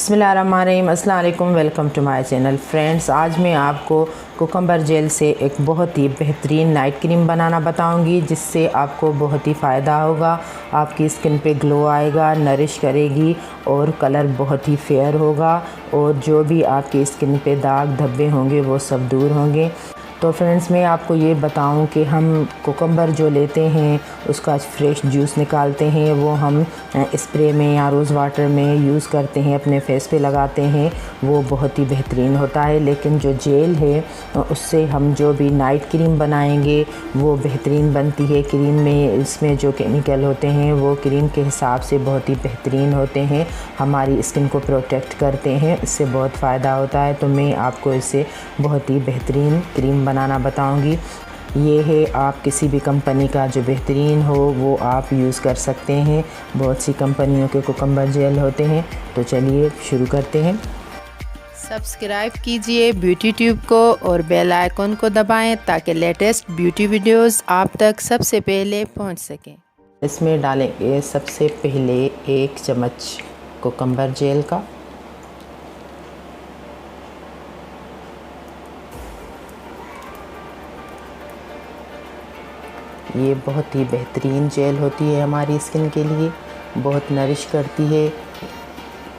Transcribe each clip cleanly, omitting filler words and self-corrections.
बिस्मिल्लाहिर्रहमानिर्रहीम, अस्सलाम वालेकुम। Welcome to my channel. Friends, आज मैं आपको कुकम्बर जेल से एक बहुत ही बेहतरीन नाइट क्रीम बनाना बताऊंगी, जिससे आपको बहुत ही फ़ायदा होगा। आपकी स्किन पे ग्लो आएगा, नरिश करेगी और कलर बहुत ही फेयर होगा, और जो भी आपकी स्किन पे दाग धब्बे होंगे वो सब दूर होंगे। तो फ्रेंड्स, मैं आपको ये बताऊं कि हम कुकम्बर जो लेते हैं उसका फ्रेश जूस निकालते हैं, वो हम स्प्रे में या रोज़ वाटर में यूज़ करते हैं, अपने फेस पे लगाते हैं, वो बहुत ही बेहतरीन होता है। लेकिन जो जेल है उससे हम जो भी नाइट क्रीम बनाएंगे वो बेहतरीन बनती है। क्रीम में इसमें जो केमिकल होते हैं वो क्रीम के हिसाब से बहुत ही बेहतरीन होते हैं, हमारी स्किन को प्रोटेक्ट करते हैं, इससे बहुत फ़ायदा होता है। तो मैं आपको इससे बहुत ही बेहतरीन क्रीम बनाना बताऊंगी। ये है, आप किसी भी कंपनी का जो बेहतरीन हो वो आप यूज़ कर सकते हैं। बहुत सी कंपनियों के कुकम्बर जेल होते हैं। तो चलिए शुरू करते हैं। सब्सक्राइब कीजिए ब्यूटी ट्यूब को और बेल आइकन को दबाएं ताकि लेटेस्ट ब्यूटी वीडियोस आप तक सबसे पहले पहुंच सकें। इसमें डालेंगे सबसे पहले 1 चम्मच कुकम्बर जेल का। ये बहुत ही बेहतरीन जेल होती है हमारी स्किन के लिए, बहुत नरिश करती है।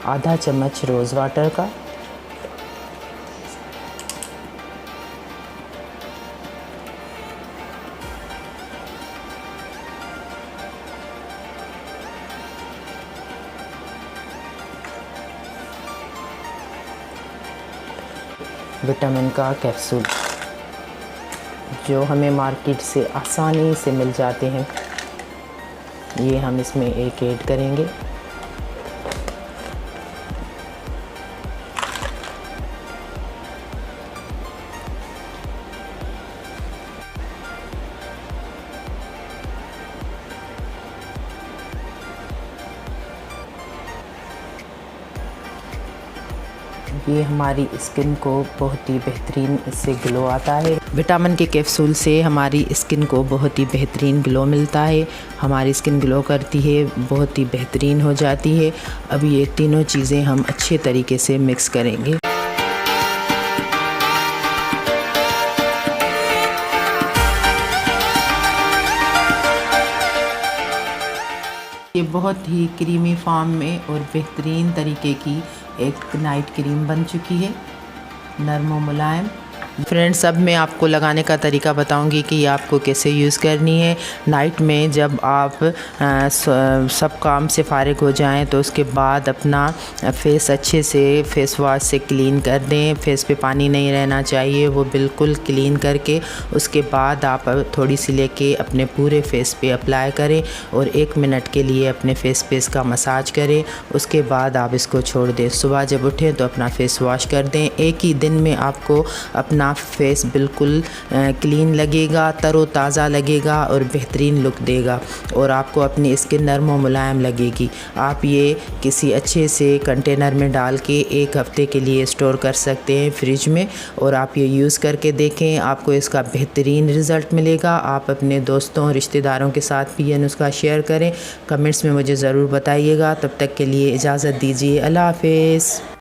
आधा चम्मच रोज़ वाटर का। विटामिन का कैप्सूल जो हमें मार्केट से आसानी से मिल जाते हैं, ये हम इसमें एक ऐड करेंगे। ये हमारी स्किन को बहुत ही बेहतरीन इससे ग्लो आता है। विटामिन के कैप्सूल से हमारी स्किन को बहुत ही बेहतरीन ग्लो मिलता है, हमारी स्किन ग्लो करती है, बहुत ही बेहतरीन हो जाती है। अब ये तीनों चीज़ें हम अच्छे तरीके से मिक्स करेंगे। ये बहुत ही क्रीमी फॉर्म में और बेहतरीन तरीके की एक नाइट क्रीम बन चुकी है, नरम और मुलायम। फ्रेंड्स, अब मैं आपको लगाने का तरीका बताऊंगी कि आपको कैसे यूज़ करनी है। नाइट में जब आप सब काम से फ़ारिग हो जाएं तो उसके बाद अपना फेस अच्छे से फेस वॉश से क्लीन कर दें। फेस पे पानी नहीं रहना चाहिए, वो बिल्कुल क्लीन करके उसके बाद आप थोड़ी सी लेके अपने पूरे फेस पे अप्लाई करें और 1 मिनट के लिए अपने फेस पे इसका मसाज करें। उसके बाद आप इसको छोड़ दें। सुबह जब उठें तो अपना फेस वॉश कर दें। एक ही दिन में आपको अपना फेस बिल्कुल क्लीन लगेगा, तरोताज़ा लगेगा और बेहतरीन लुक देगा, और आपको अपनी स्किन नरम और मुलायम लगेगी। आप ये किसी अच्छे से कंटेनर में डाल के 1 हफ़्ते के लिए स्टोर कर सकते हैं फ्रिज में, और आप ये यूज़ करके देखें, आपको इसका बेहतरीन रिज़ल्ट मिलेगा। आप अपने दोस्तों रिश्तेदारों के साथ भी ये नुस्खा शेयर करें। कमेंट्स में मुझे ज़रूर बताइएगा। तब तक के लिए इजाज़त दीजिए। अल्लाह हाफ़िज़।